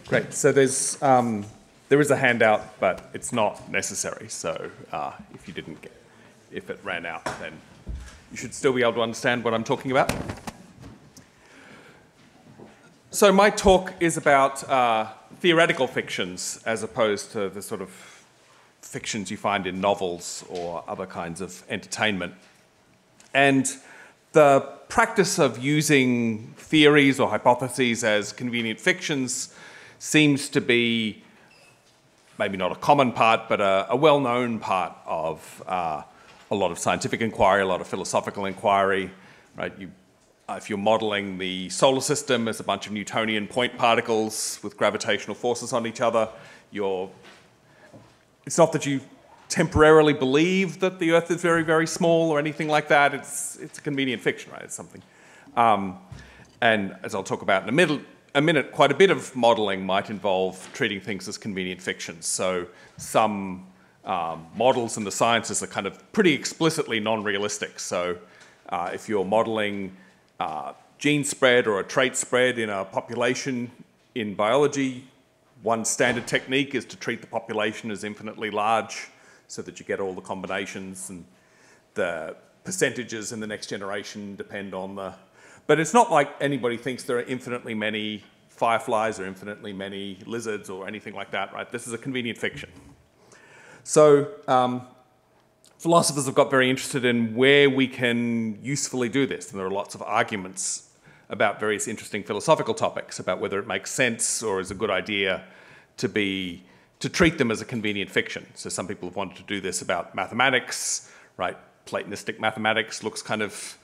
Great. So there is a handout, but it's not necessary. So if it ran out, then you should still be able to understand what I'm talking about. So my talk is about theoretical fictions as opposed to the sort of fictions you find in novels or other kinds of entertainment. And the practice of using theories or hypotheses as convenient fictions seems to be maybe not a common part, but a well-known part of a lot of scientific inquiry, a lot of philosophical inquiry, right? If you're modeling the solar system as a bunch of Newtonian point particles with gravitational forces on each other, it's not that you temporarily believe that the Earth is very, very small or anything like that. It's a convenient fiction, right? It's something. And as I'll talk about in a minute, quite a bit of modeling might involve treating things as convenient fictions. So some models in the sciences are kind of pretty explicitly non-realistic. So if you're modeling gene spread or a trait spread in a population in biology, one standard technique is to treat the population as infinitely large so that you get all the combinations, and the percentages in the next generation depend on the... But it's not like anybody thinks there are infinitely many fireflies or infinitely many lizards or anything like that, right? This is a convenient fiction. So philosophers have got very interested in where we can usefully do this, and there are lots of arguments about various interesting philosophical topics about whether it makes sense or is a good idea to treat them as a convenient fiction. So some people have wanted to do this about mathematics, right? Platonistic mathematics looks kind of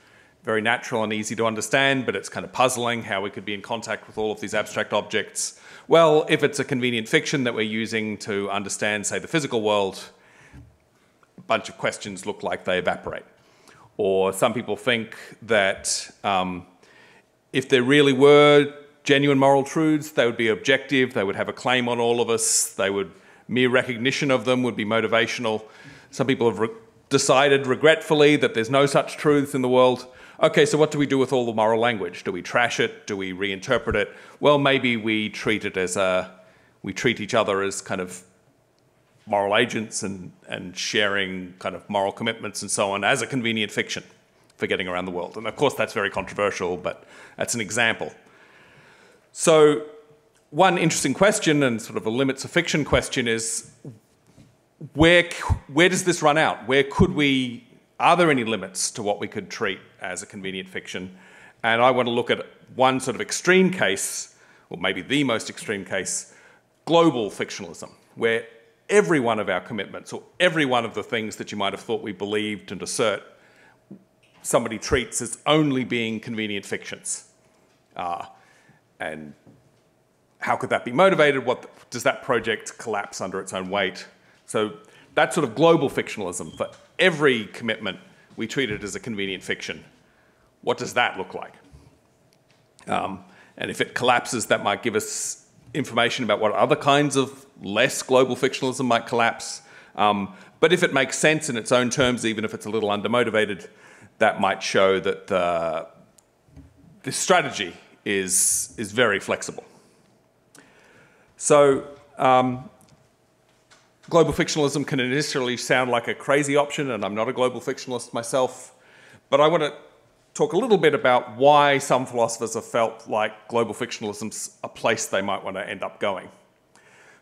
very natural and easy to understand, but it's kind of puzzling how we could be in contact with all of these abstract objects. Well, if it's a convenient fiction that we're using to understand, say, the physical world, a bunch of questions look like they evaporate. Or some people think that if there really were genuine moral truths, they would be objective, they would have a claim on all of us, mere recognition of them would be motivational. Some people have decided regretfully that there's no such truths in the world. Okay, so what do we do with all the moral language? Do we trash it? Do we reinterpret it? Well, maybe we treat each other as kind of moral agents and sharing kind of moral commitments and so on as a convenient fiction for getting around the world. And of course, that's very controversial, but that's an example. So one interesting question, and sort of a limits of fiction question, is where does this run out? Are there any limits to what we could treat as a convenient fiction? And I want to look at one sort of extreme case, or maybe the most extreme case, global fictionalism, where every one of our commitments, or every one of the things that you might have thought we believed and assert, somebody treats as only being convenient fictions. And how could that be motivated? Does that project collapse under its own weight? So that sort of global fictionalism, for every commitment, we treat it as a convenient fiction. What does that look like? And if it collapses, that might give us information about what other kinds of less global fictionalism might collapse. But if it makes sense in its own terms, even if it's a little undermotivated, that might show that this strategy is very flexible. So global fictionalism can initially sound like a crazy option, and I'm not a global fictionalist myself, but I want to talk a little bit about why some philosophers have felt like global fictionalism's a place they might want to end up going.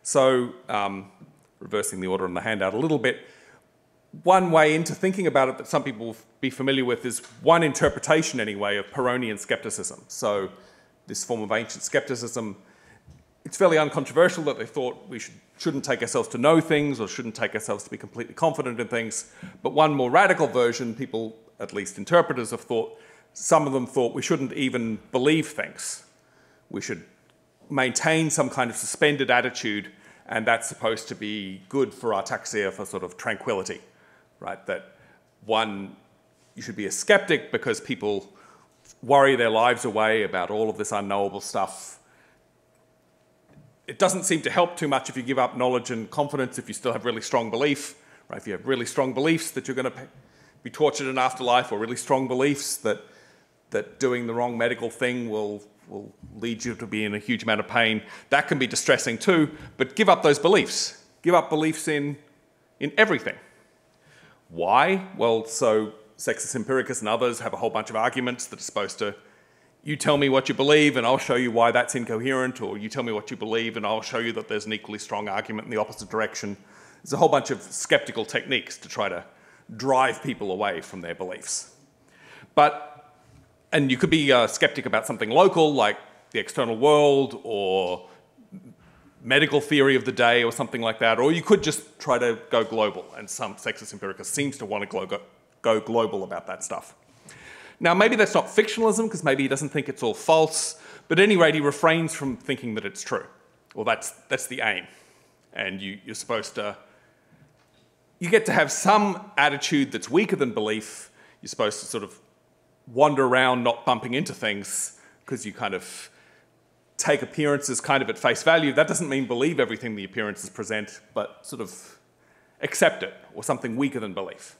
So, reversing the order on the handout a little bit, one way into thinking about it that some people will be familiar with is one interpretation, anyway, of Pyrrhonian skepticism. So this form of ancient skepticism, it's fairly uncontroversial that they thought we shouldn't take ourselves to know things or shouldn't take ourselves to be completely confident in things. But one more radical version, people, at least interpreters, have thought, some of them thought we shouldn't even believe things. We should maintain some kind of suspended attitude, and that's supposed to be good for ataxia, for sort of tranquility, right? That one, you should be a skeptic because people worry their lives away about all of this unknowable stuff. It doesn't seem to help too much if you give up knowledge and confidence if you still have really strong belief, right? If you have really strong beliefs that you're going to be tortured in afterlife, or really strong beliefs that doing the wrong medical thing will will lead you to be in a huge amount of pain. That can be distressing too, but give up those beliefs. Give up beliefs in everything. Why? Well, so Sextus Empiricus and others have a whole bunch of arguments that are supposed to, you tell me what you believe and I'll show you why that's incoherent, or you tell me what you believe and I'll show you that there's an equally strong argument in the opposite direction. There's a whole bunch of skeptical techniques to try to drive people away from their beliefs. And you could be a skeptic about something local, like the external world, or medical theory of the day, or something like that, or you could just try to go global, and some Sextus Empiricus seems to want to go global about that stuff. Now, maybe that's not fictionalism, because maybe he doesn't think it's all false, but at any rate, he refrains from thinking that it's true. Well, that's the aim. And you're supposed to, you get to have some attitude that's weaker than belief. You're supposed to sort of wander around not bumping into things, because you kind of take appearances kind of at face value. That doesn't mean believe everything the appearances present, but sort of accept it, or something weaker than belief.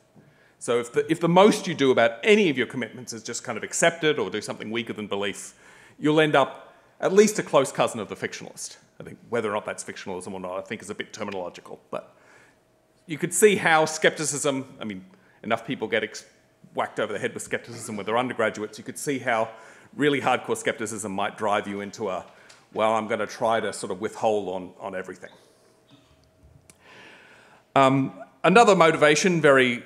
So if the most you do about any of your commitments is just kind of accept it or do something weaker than belief, you'll end up at least a close cousin of the fictionalist. I think whether or not that's fictionalism or not, I think is a bit terminological. But you could see how skepticism, I mean, enough people get whacked over the head with skepticism when they're undergraduates, you could see how really hardcore skepticism might drive you into a, well, I'm going to try to sort of withhold on everything. Another motivation, very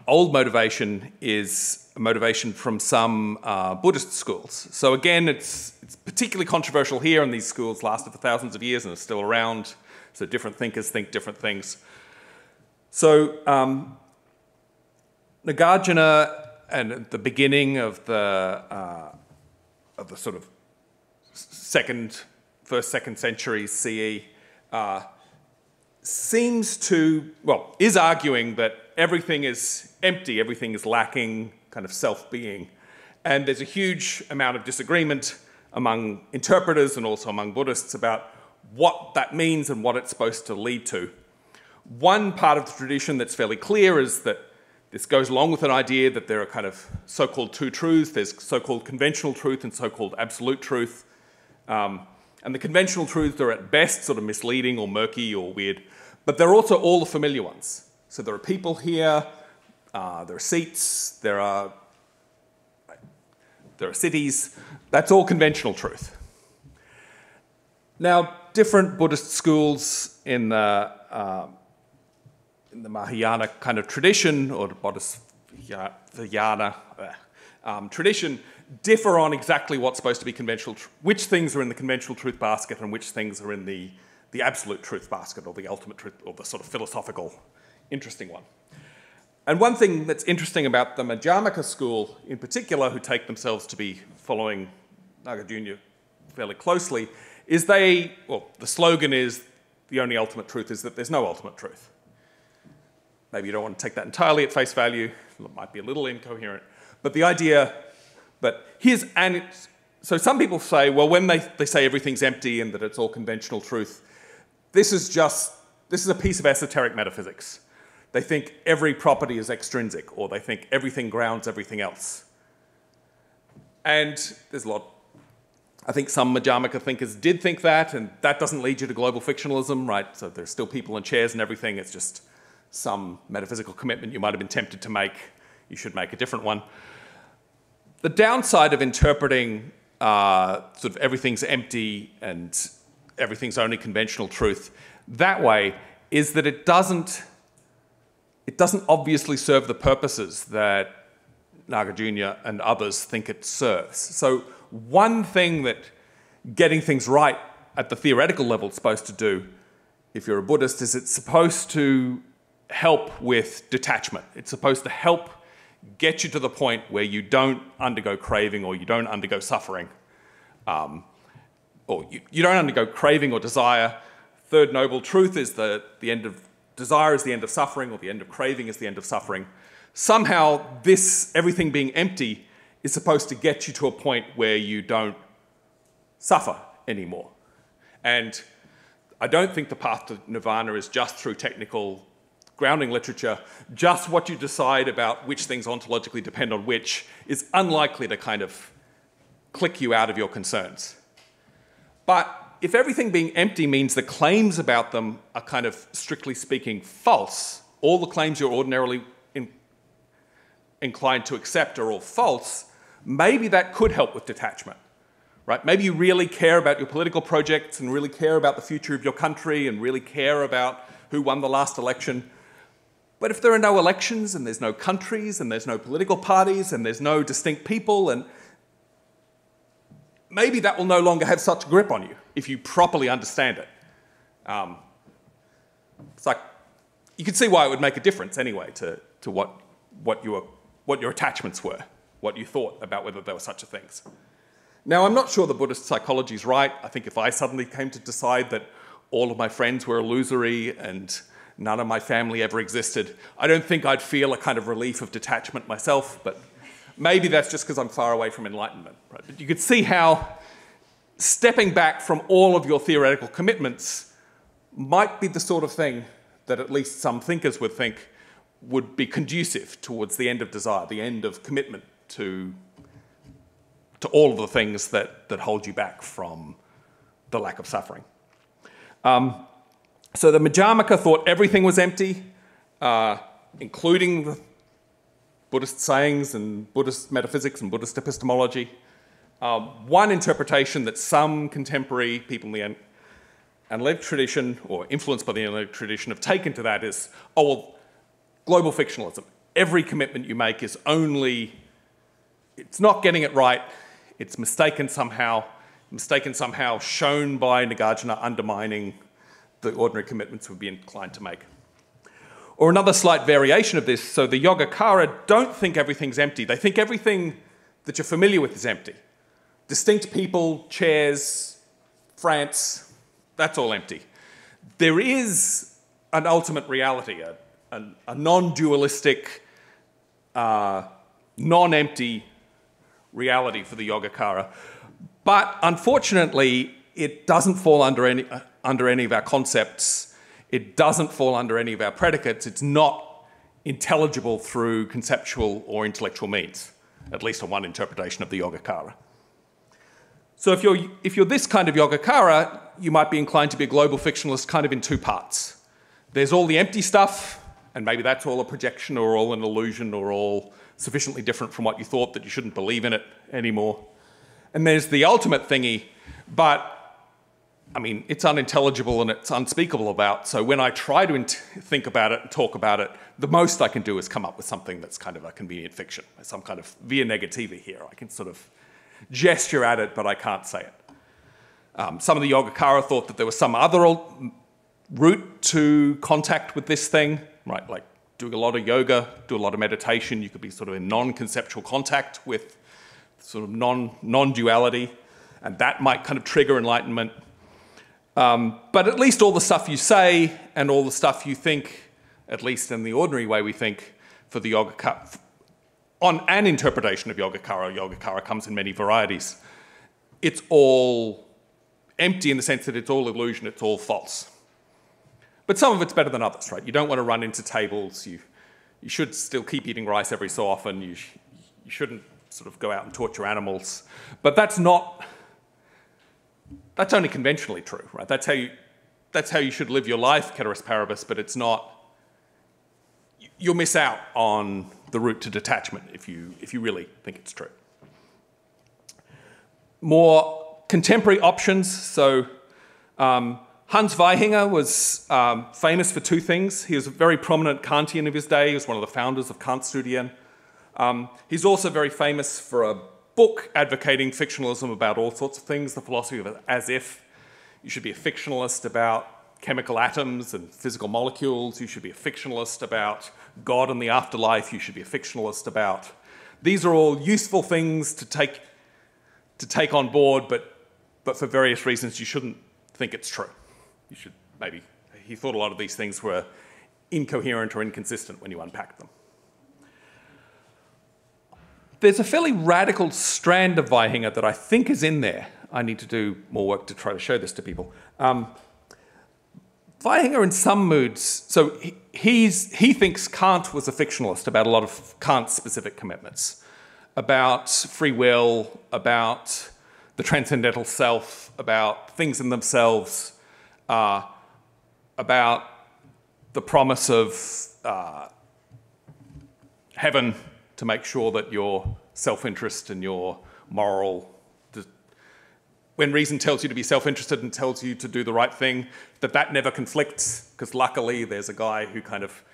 old motivation, is a motivation from some Buddhist schools. So again, it's particularly controversial here, and these schools lasted for thousands of years and are still around, so different thinkers think different things. So Nagarjuna, and at the beginning of the sort of first, second century CE, seems to, well, is arguing that everything is empty, everything is lacking kind of self-being. And there's a huge amount of disagreement among interpreters and also among Buddhists about what that means and what it's supposed to lead to. One part of the tradition that's fairly clear is that this goes along with an idea that there are kind of so-called two truths. There's so-called conventional truth and so-called absolute truth. And the conventional truths are at best sort of misleading or murky or weird, but they're also all the familiar ones. So there are people here, there are seats, there are cities. That's all conventional truth. Now, different Buddhist schools in the Mahayana kind of tradition, or the Bodhisvayana tradition, differ on exactly what's supposed to be conventional, which things are in the conventional truth basket and which things are in the absolute truth basket, or the ultimate truth, or the sort of philosophical, interesting one. And one thing that's interesting about the Madhyamaka school in particular, who take themselves to be following Nagarjuna fairly closely, is the slogan is, the only ultimate truth is that there's no ultimate truth. Maybe you don't want to take that entirely at face value, it might be a little incoherent, but the idea, so some people say, well, when they say everything's empty and that it's all conventional truth, this is a piece of esoteric metaphysics. They think every property is extrinsic, or they think everything grounds everything else. And there's a lot, I think some Madhyamaka thinkers did think that, and that doesn't lead you to global fictionalism, right? So there's still people in chairs and everything, it's just some metaphysical commitment you might have been tempted to make. You should make a different one. The downside of interpreting sort of everything's empty and everything's only conventional truth that way is that it doesn't obviously serve the purposes that Nagarjuna and others think it serves. So one thing that getting things right at the theoretical level is supposed to do, if you're a Buddhist, is it's supposed to help with detachment. It's supposed to help get you to the point where you don't undergo craving or you don't undergo suffering. Or you don't undergo craving or desire. Third noble truth is that the end of desire is the end of suffering, or the end of craving is the end of suffering. Somehow this, everything being empty, is supposed to get you to a point where you don't suffer anymore. And I don't think the path to nirvana is just through technical grounding literature. Just what you decide about which things ontologically depend on which is unlikely to kind of click you out of your concerns. But if everything being empty means the claims about them are kind of, strictly speaking, false, all the claims you're ordinarily inclined to accept are all false, maybe that could help with detachment, right? Maybe you really care about your political projects and really care about the future of your country and really care about who won the last election. But if there are no elections and there's no countries and there's no political parties and there's no distinct people, and maybe that will no longer have such a grip on you if you properly understand it. It's like, you can see why it would make a difference anyway to what your attachments were, what you thought about whether there were such a things. Now, I'm not sure the Buddhist psychology is right. I think if I suddenly came to decide that all of my friends were illusory and none of my family ever existed, I don't think I'd feel a kind of relief of detachment myself, but maybe that's just because I'm far away from enlightenment. Right? But you could see how stepping back from all of your theoretical commitments might be the sort of thing that at least some thinkers would think would be conducive towards the end of desire, the end of commitment to all of the things that hold you back from the lack of suffering. So the Madhyamaka thought everything was empty, including the Buddhist sayings and Buddhist metaphysics and Buddhist epistemology. One interpretation that some contemporary people in the analytic tradition, or influenced by the analytic tradition, have taken to that is, oh, well, global fictionalism. Every commitment you make is it's not getting it right, it's mistaken somehow shown by Nagarjuna undermining the ordinary commitments we'd be inclined to make. Or another slight variation of this, so the Yogacara don't think everything's empty. They think everything that you're familiar with is empty. Distinct people, chairs, France, that's all empty. There is an ultimate reality, a non-dualistic, non-empty reality for the Yogacara. But unfortunately, it doesn't fall under any of our concepts. It doesn't fall under any of our predicates. It's not intelligible through conceptual or intellectual means, at least on one interpretation of the Yogacara. So if you're this kind of Yogacara, you might be inclined to be a global fictionalist kind of in two parts. There's all the empty stuff, and maybe that's all a projection or all an illusion or all sufficiently different from what you thought that you shouldn't believe in it anymore. And there's the ultimate thingy, but I mean, it's unintelligible and it's unspeakable about, so when I try to think about it and talk about it, the most I can do is come up with something that's kind of a convenient fiction, some kind of via negativa here. I can sort of gesture at it, but I can't say it. Some of the Yogacara thought that there was some other route to contact with this thing, right? Like doing a lot of yoga, do a lot of meditation, you could be sort of in non-conceptual contact with sort of non-duality, and that might kind of trigger enlightenment. But at least all the stuff you say and all the stuff you think, at least in the ordinary way we think, for the Yogacara, on an interpretation of Yogacara comes in many varieties. It's all empty in the sense that it's all illusion, it's all false. But some of it's better than others, right? You don't want to run into tables. You should still keep eating rice every so often. You shouldn't sort of go out and torture animals. But that's only conventionally true, right? That's how you should live your life, ceteris paribus, but it's not. You'll miss out on the route to detachment if you really think it's true. More contemporary options. So Hans Weihinger was famous for two things. He was a very prominent Kantian of his day. He was one of the founders of Kantstudien. He's also very famous for a book advocating fictionalism about all sorts of things, the philosophy of as if. You should be a fictionalist about chemical atoms and physical molecules. You should be a fictionalist about God and the afterlife. You should be a fictionalist about... These are all useful things to take on board, but for various reasons you shouldn't think it's true. You should maybe... He thought a lot of these things were incoherent or inconsistent when you unpacked them. There's a fairly radical strand of Weihinger that I think is in there. I need to do more work to try to show this to people. Weihinger in some moods, so he thinks Kant was a fictionalist about a lot of Kant's specific commitments. about free will, about the transcendental self, about things in themselves, about the promise of heaven to make sure that your self-interest and your moral, when reason tells you to be self-interested and tells you to do the right thing, that never conflicts, because luckily there's a guy who kind of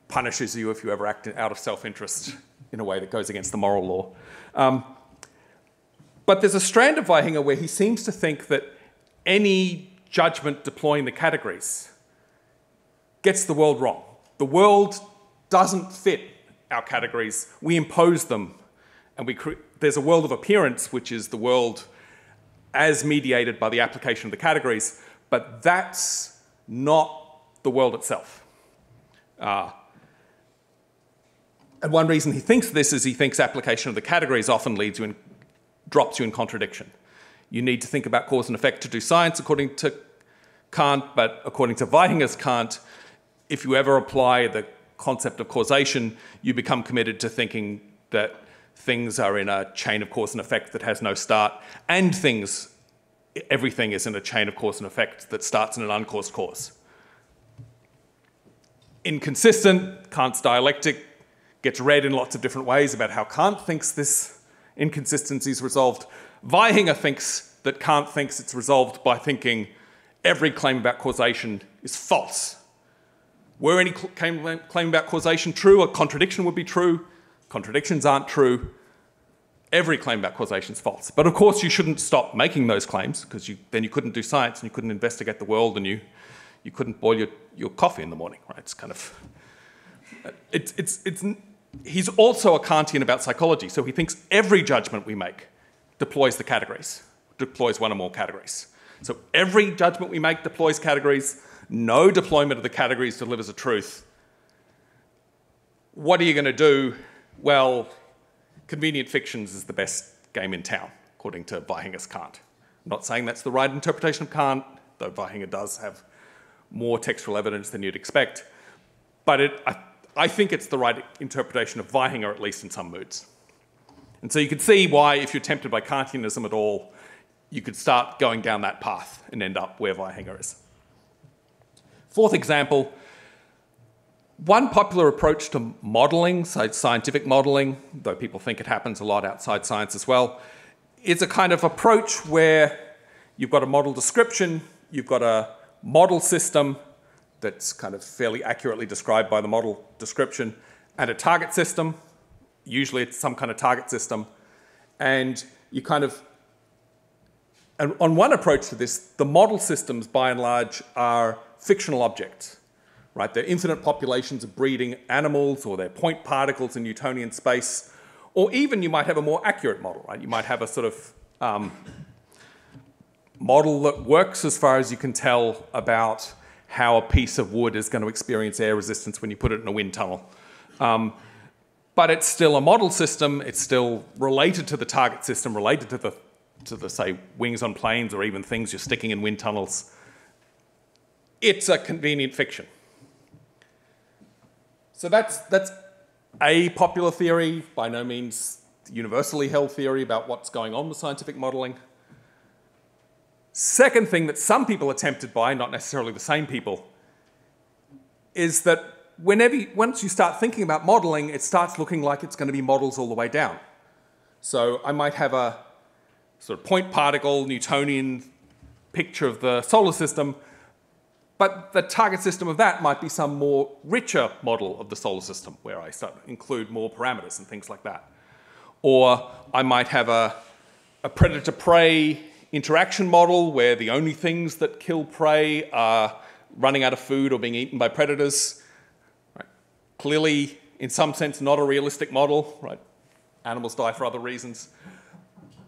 punishes you if you ever act out of self-interest in a way that goes against the moral law. But there's a strand of Weihinger where he seems to think that any judgment deploying the categories gets the world wrong. The world doesn't fit our categories. We impose them, and there's a world of appearance, which is the world as mediated by the application of the categories, but that's not the world itself. And one reason he thinks this is he thinks application of the categories often drops you in contradiction. You need to think about cause and effect to do science, according to Kant, but according to Weihinger's Kant, if you ever apply the concept of causation, you become committed to thinking that things are in a chain of cause and effect that has no start, and everything is in a chain of cause and effect that starts in an uncaused cause. Inconsistent, Kant's dialectic gets read in lots of different ways about how Kant thinks this inconsistency is resolved. Weihinger thinks that Kant thinks it's resolved by thinking every claim about causation is false. Were any claim about causation true, a contradiction would be true. Contradictions aren't true. Every claim about causation is false. But of course you shouldn't stop making those claims, because then you couldn't do science and you couldn't investigate the world and you couldn't boil your coffee in the morning, right? It's kind of... He's also a Kantian about psychology, so he thinks every judgment we make deploys the categories, deploys one or more categories. So every judgment we make deploys categories. No deployment of the categories delivers a truth. What are you going to do? Well, convenient fictions is the best game in town, according to Weihinger's Kant. I'm not saying that's the right interpretation of Kant, though Weihinger does have more textual evidence than you'd expect. But I think it's the right interpretation of Weihinger, at least in some moods. And so you can see why, if you're tempted by Kantianism at all, you could start going down that path and end up where Weihinger is. Fourth example, one popular approach to modelling, so scientific modelling, though people think it happens a lot outside science as well, is a kind of approach where you've got a model description, you've got a model system that's kind of fairly accurately described by the model description, and a target system. Usually it's some kind of target system. And you kind of... And on one approach to this, the model systems, by and large, are fictional objects, right? They're infinite populations of breeding animals, or they're point particles in Newtonian space, or even you might have a more accurate model, right? You might have a sort of model that works as far as you can tell about how a piece of wood is going to experience air resistance when you put it in a wind tunnel. But it's still a model system. It's still related to the target system, related to the, say, wings on planes, or even things you're sticking in wind tunnels. It's a convenient fiction. So that's a popular theory, by no means universally held theory about what's going on with scientific modelling. Second thing that some people are tempted by, not necessarily the same people, is that once you start thinking about modelling, it starts looking like it's going to be models all the way down. So I might have a sort of point particle Newtonian picture of the solar system, but the target system of that might be some more richer model of the solar system, where I start to include more parameters and things like that. Or I might have a predator-prey interaction model where the only things that kill prey are running out of food or being eaten by predators. Right? Clearly, in some sense, not a realistic model. Right? Animals die for other reasons.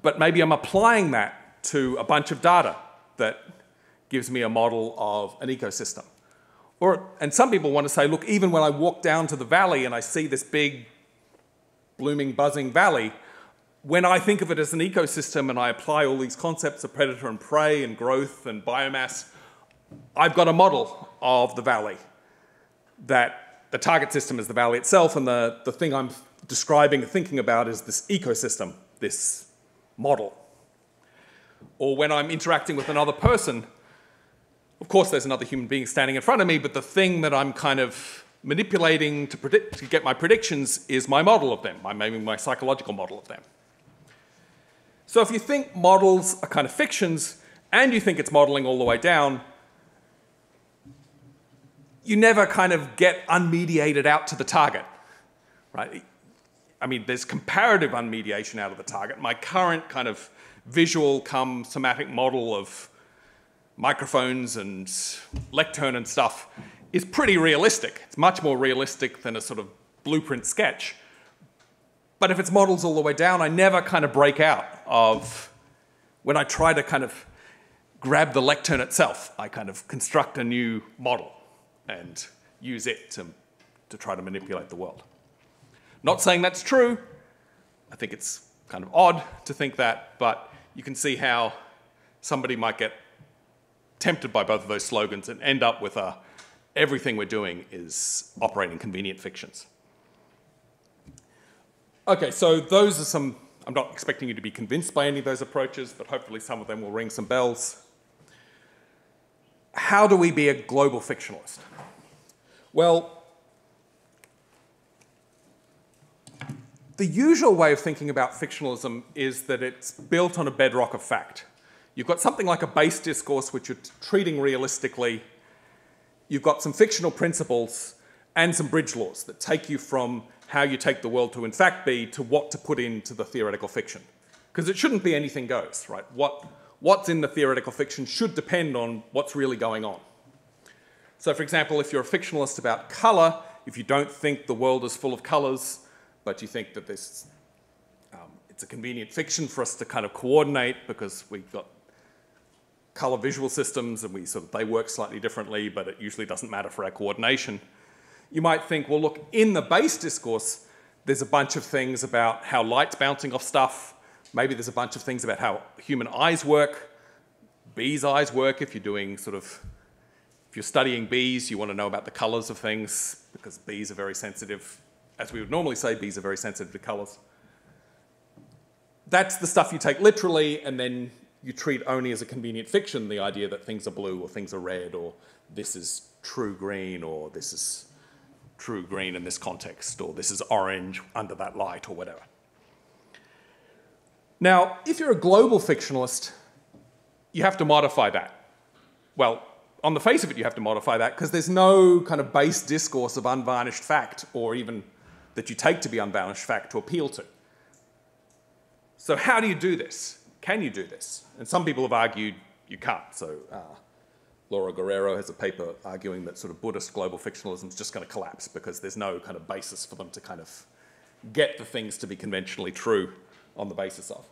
But maybe I'm applying that to a bunch of data that gives me a model of an ecosystem. And some people want to say, look, even when I walk down to the valley and I see this big, blooming, buzzing valley, when I think of it as an ecosystem and I apply all these concepts of predator and prey and growth and biomass, I've got a model of the valley that the target system is the valley itself, and the thing I'm describing and thinking about is this ecosystem, this model. Or when I'm interacting with another person, of course there's another human being standing in front of me, but the thing that I'm kind of manipulating to get my predictions is my model of them, maybe my psychological model of them. So if you think models are kind of fictions, and you think it's modeling all the way down, you never kind of get unmediated out to the target, right? I mean, there's comparative unmediation out of the target. My current kind of visual come somatic model of microphones and lectern and stuff is pretty realistic. It's much more realistic than a sort of blueprint sketch. But if it's models all the way down, I never kind of break out of, when I try to kind of grab the lectern itself, I kind of construct a new model and use it to try to manipulate the world. Not saying that's true. I think it's kind of odd to think that, but you can see how somebody might get tempted by both of those slogans and end up with everything we're doing is operating convenient fictions. Okay, so those are some, I'm not expecting you to be convinced by any of those approaches, but hopefully some of them will ring some bells. How do we be a global fictionalist? Well, the usual way of thinking about fictionalism is that it's built on a bedrock of fact. You've got something like a base discourse which you're treating realistically. You've got some fictional principles and some bridge laws that take you from how you take the world to in fact be to what to put into the theoretical fiction. Because it shouldn't be anything goes, right? What's in the theoretical fiction should depend on what's really going on. So for example, if you're a fictionalist about colour, if you don't think the world is full of colours, but you think that it's a convenient fiction for us to kind of coordinate because we've got colour visual systems and they work slightly differently, but it usually doesn't matter for our coordination. You might think, well, look, in the base discourse, there's a bunch of things about how light's bouncing off stuff. Maybe there's a bunch of things about how human eyes work, bees' eyes work. If you're studying bees, you want to know about the colours of things because bees are very sensitive. As we would normally say, bees are very sensitive to colours. That's the stuff you take literally, and then you treat only as a convenient fiction the idea that things are blue or things are red or this is true green or this is true green in this context or this is orange under that light or whatever. Now, if you're a global fictionalist, you have to modify that. Well, on the face of it, you have to modify that because there's no kind of base discourse of unvarnished fact or even that you take to be unvarnished fact to appeal to. So how do you do this? Can you do this? And some people have argued you can't. So Laura Guerrero has a paper arguing that sort of Buddhist global fictionalism is just going to collapse because there's no kind of basis for them to kind of get the things to be conventionally true on the basis of.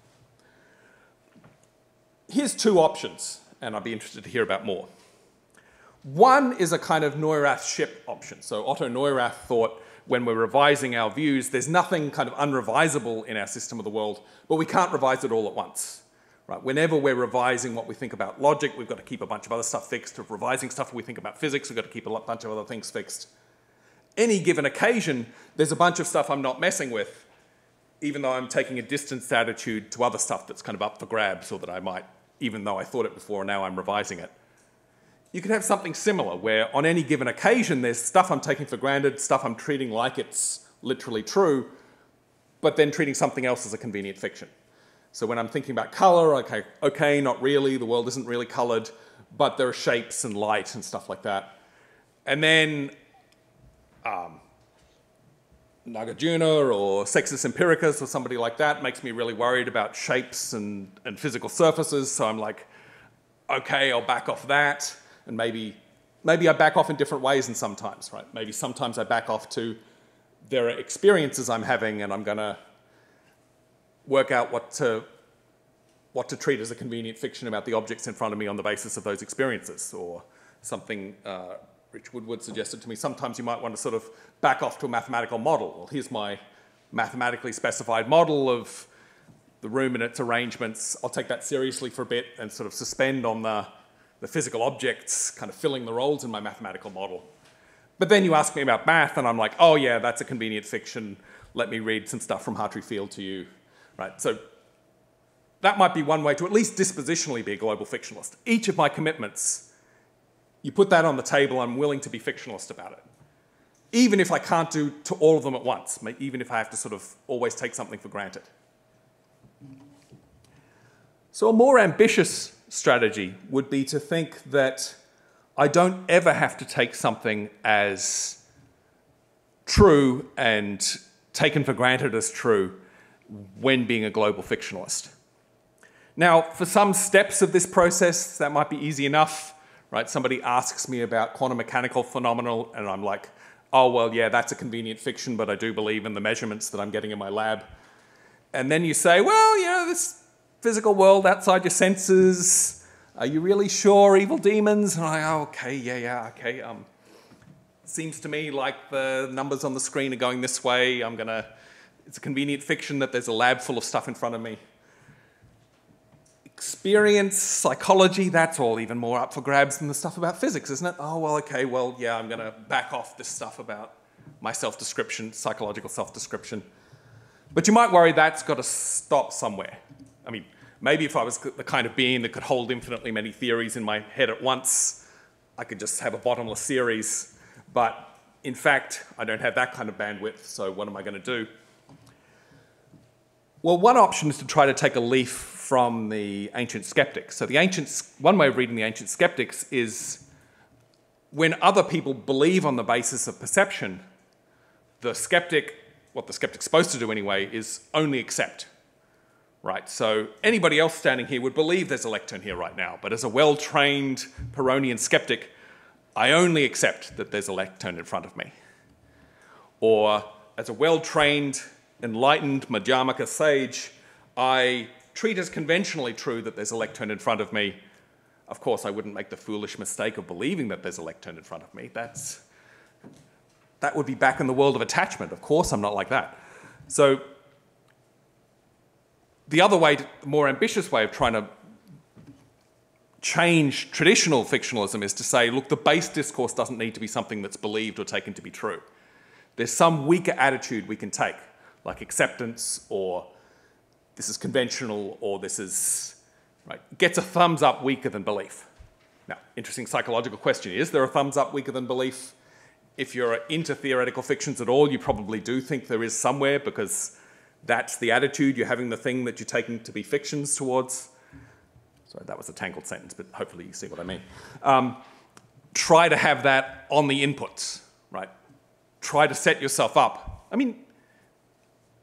Here's two options, and I'd be interested to hear about more. One is a kind of Neurath-ship option. So Otto Neurath thought when we're revising our views, there's nothing kind of unrevisable in our system of the world, but we can't revise it all at once. Right? Whenever we're revising what we think about logic, we've got to keep a bunch of other stuff fixed. If revising stuff we think about physics, we've got to keep a bunch of other things fixed. Any given occasion, there's a bunch of stuff I'm not messing with, even though I'm taking a distanced attitude to other stuff that's kind of up for grabs or that I might, even though I thought it before, now I'm revising it. You can have something similar where on any given occasion there's stuff I'm taking for granted, stuff I'm treating like it's literally true, but then treating something else as a convenient fiction. So when I'm thinking about colour, okay, not really, the world isn't really coloured, but there are shapes and light and stuff like that. And then Nagarjuna or Sextus Empiricus or somebody like that makes me really worried about shapes and physical surfaces, so I'm like, okay, I'll back off that. And maybe I back off in different ways and sometimes, right? Maybe sometimes I back off to there are experiences I'm having and I'm going to work out what to treat as a convenient fiction about the objects in front of me on the basis of those experiences. Or something Rich Woodward suggested to me, sometimes you might want to sort of back off to a mathematical model. Well, here's my mathematically specified model of the room and its arrangements. I'll take that seriously for a bit and sort of suspend on the physical objects, kind of filling the roles in my mathematical model. But then you ask me about math, and I'm like, oh yeah, that's a convenient fiction. let me read some stuff from Hartree-Field to you, right? So that might be one way to at least dispositionally be a global fictionalist. Each of my commitments, you put that on the table, I'm willing to be fictionalist about it. Even if I can't do to all of them at once, even if I have to sort of always take something for granted. So a more ambitious strategy would be to think that I don't ever have to take something as true and taken for granted as true when being a global fictionalist. Now, for some steps of this process, that might be easy enough, right? Somebody asks me about quantum mechanical phenomena, and I'm like, oh, well, yeah, that's a convenient fiction, but I do believe in the measurements that I'm getting in my lab. And then you say, well, you know, this physical world outside your senses, are you really sure evil demons? And I'm like, oh, okay, yeah, okay. Seems to me like the numbers on the screen are going this way. It's a convenient fiction that there's a lab full of stuff in front of me. Experience, psychology, that's all even more up for grabs than the stuff about physics, isn't it? Oh, well, okay, well, yeah, I'm going to back off this stuff about my self-description, psychological self-description. But you might worry that's got to stop somewhere. I mean, maybe if I was the kind of being that could hold infinitely many theories in my head at once, I could just have a bottomless series. But in fact, I don't have that kind of bandwidth, so what am I going to do? Well, one option is to try to take a leaf from the ancient skeptics. So one way of reading the ancient skeptics is when other people believe on the basis of perception, what the skeptic's supposed to do anyway, is only accept. Right, so anybody else standing here would believe there's a lectern here right now, but as a well-trained Pyrrhonian skeptic, I only accept that there's a lectern in front of me. Or as a well-trained, enlightened Madhyamaka sage, I treat as conventionally true that there's a lectern in front of me. Of course, I wouldn't make the foolish mistake of believing that there's a lectern in front of me. That would be back in the world of attachment. Of course, I'm not like that. So the other way, the more ambitious way of trying to change traditional fictionalism is to say, look, the base discourse doesn't need to be something that's believed or taken to be true. There's some weaker attitude we can take, like acceptance, or this is conventional, or this is, right, gets a thumbs up weaker than belief. Now, interesting psychological question, is there a thumbs up weaker than belief? If you're into theoretical fictions at all, you probably do think there is somewhere, because that's the attitude, you're having the thing that you're taking to be fictions towards. Sorry, that was a tangled sentence, but hopefully you see what I mean. Try to have that on the inputs, right? Try to set yourself up. I mean,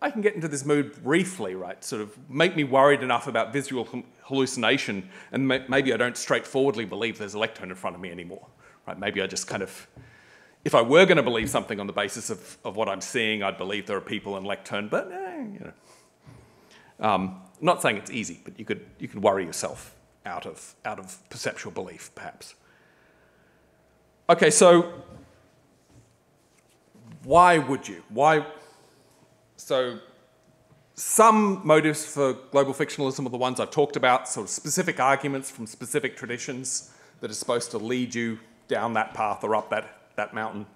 I can get into this mood briefly, right? Sort of make me worried enough about visual hallucination, and maybe I don't straightforwardly believe there's a lectern in front of me anymore, right? Maybe I just kind of, if I were going to believe something on the basis of what I'm seeing, I'd believe there are people in lectern, but you know. Not saying it's easy, but you could worry yourself out of perceptual belief, perhaps. Okay, so why would you? So some motives for global fictionalism are the ones I've talked about, sort of specific arguments from specific traditions that are supposed to lead you down that path or up that mountain.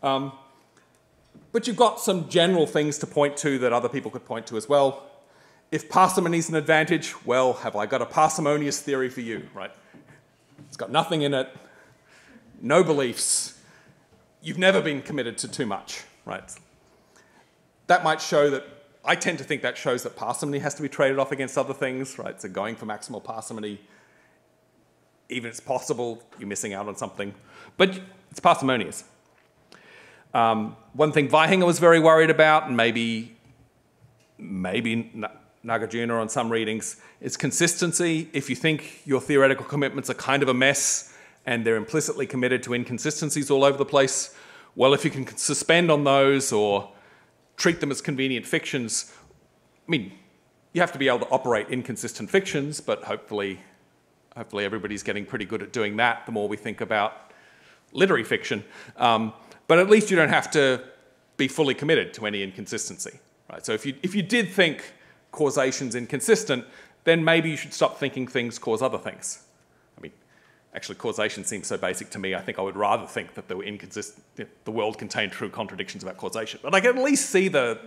But you've got some general things to point to that other people could point to as well. If parsimony is an advantage, well, have I got a parsimonious theory for you, right? It's got nothing in it, no beliefs. You've never been committed to too much, right? That might show that, I tend to think that shows that parsimony has to be traded off against other things, right? So going for maximal parsimony, even if it's possible, you're missing out on something. But it's parsimonious. One thing Weihinger was very worried about, and maybe Nagarjuna on some readings, is consistency. If you think your theoretical commitments are kind of a mess and they're implicitly committed to inconsistencies all over the place, well, if you can suspend on those or treat them as convenient fictions, I mean, you have to be able to operate inconsistent fictions, but hopefully everybody's getting pretty good at doing that the more we think about literary fiction. But at least you don't have to be fully committed to any inconsistency, right? So if you did think causation's inconsistent, then maybe you should stop thinking things cause other things. I mean, actually causation seems so basic to me, I think I would rather think that there were the world contained true contradictions about causation. But I can at least see the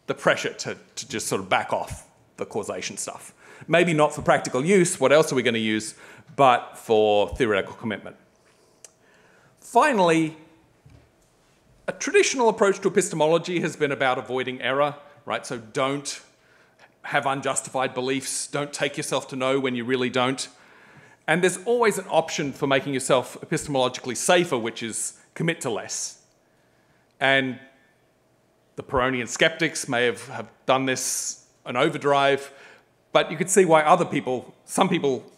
the pressure to just sort of back off the causation stuff. Maybe not for practical use, what else are we going to use, but for theoretical commitment. Finally, a traditional approach to epistemology has been about avoiding error, right? So don't have unjustified beliefs, don't take yourself to know when you really don't. And there's always an option for making yourself epistemologically safer, which is commit to less. And the Pyrrhonian skeptics may have done this in overdrive, but you could see why other people, some people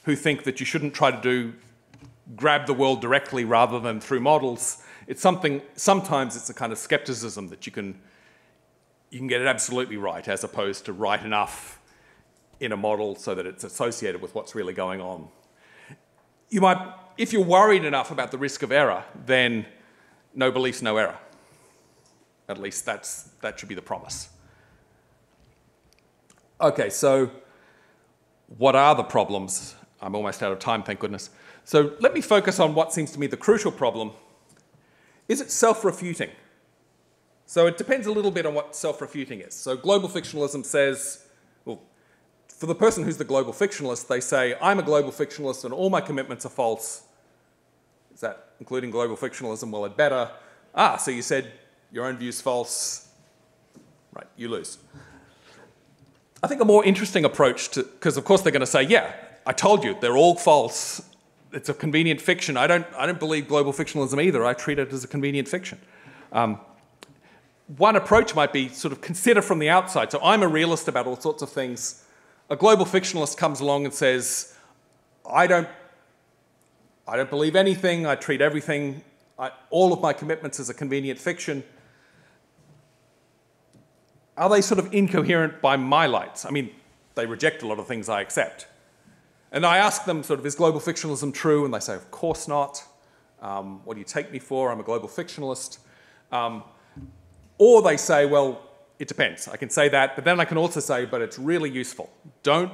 who think that you shouldn't try to grab the world directly rather than through models, it's something, sometimes it's a kind of skepticism that you can get it absolutely right as opposed to right enough in a model so that it's associated with what's really going on. You might, if you're worried enough about the risk of error, then no beliefs, no error. At least that should be the promise. Okay, so what are the problems? I'm almost out of time, thank goodness. So let me focus on what seems to me the crucial problem. Is it self-refuting? So it depends a little bit on what self-refuting is. So global fictionalism says, well, for the person who's the global fictionalist, they say, I'm a global fictionalist and all my commitments are false. Is that including global fictionalism? Well, it better. Ah, so you said your own view's false. Right, you lose. I think a more interesting approach to, because of course they're going to say, yeah, I told you, they're all false. It's a convenient fiction. I don't believe global fictionalism either. I treat it as a convenient fiction. One approach might be sort of consider from the outside. So I'm a realist about all sorts of things. A global fictionalist comes along and says, I don't believe anything. I treat everything, all of my commitments as a convenient fiction. Are they sort of incoherent by my lights? I mean, they reject a lot of things I accept. And I ask them sort of, is global fictionalism true? And they say, of course not. What do you take me for? I'm a global fictionalist. Or they say, well, it depends. I can say that, but then I can also say, but it's really useful. Don't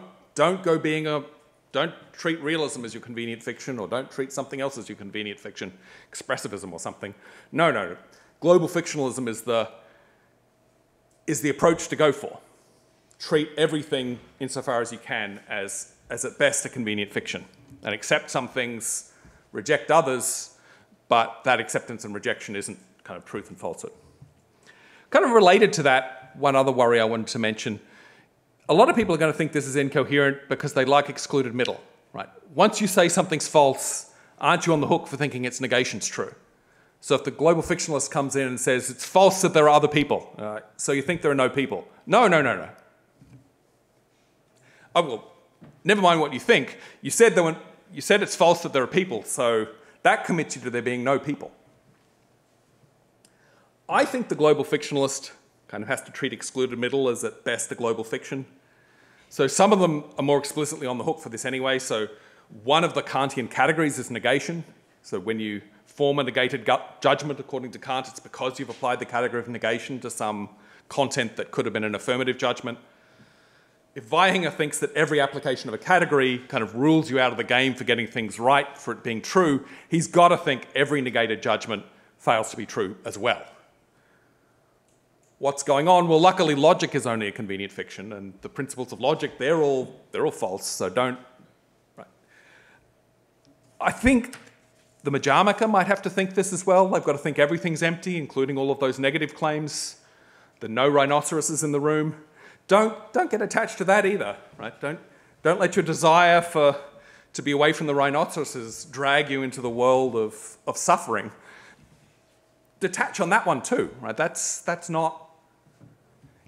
treat realism as your convenient fiction, or don't treat something else as your convenient fiction, expressivism or something. No. Global fictionalism is the approach to go for. Treat everything insofar as you can as at best a convenient fiction, and accept some things, reject others, but that acceptance and rejection isn't kind of truth and falsehood. Kind of related to that, one other worry I wanted to mention, a lot of people are going to think this is incoherent because they like excluded middle, right? Once you say something's false, aren't you on the hook for thinking its negation's true? So if the global fictionalist comes in and says, it's false that there are other people, so you think there are no people. No. Oh, well, never mind what you think. You said it's false that there are people, so that commits you to there being no people. I think the global fictionalist kind of has to treat excluded middle as at best a global fiction. So some of them are more explicitly on the hook for this anyway. So one of the Kantian categories is negation. So when you form a negated judgment according to Kant, it's because you've applied the category of negation to some content that could have been an affirmative judgment. If Weihinger thinks that every application of a category kind of rules you out of the game for getting things right, for it being true, he's got to think every negated judgment fails to be true as well. What's going on? Well, luckily logic is only a convenient fiction, and the principles of logic, they're all false, so don't. Right. I think the Majamaka might have to think this as well. They've got to think everything's empty, including all of those negative claims. There are no rhinoceroses in the room. Don't get attached to that either, right? Don't let your desire to be away from the rhinoceroses drag you into the world of suffering. Detach on that one too, right? That's not.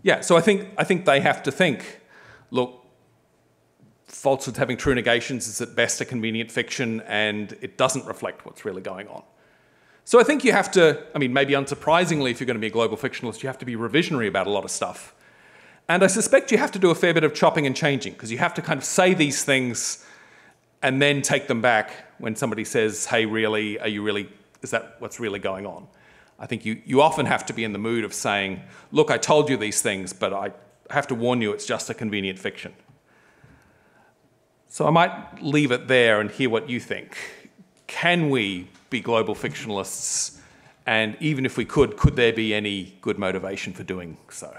Yeah, so I think they have to think, look, falsehoods having true negations is at best a convenient fiction, and it doesn't reflect what's really going on. So I think you have to, I mean, maybe unsurprisingly, if you're going to be a global fictionalist, you have to be revisionary about a lot of stuff. And I suspect you have to do a fair bit of chopping and changing, because you have to kind of say these things and then take them back when somebody says, hey, really, is that what's really going on? I think you often have to be in the mood of saying, look, I told you these things, but I have to warn you it's just a convenient fiction. So I might leave it there and hear what you think. Can we be global fictionalists? And even if we could there be any good motivation for doing so?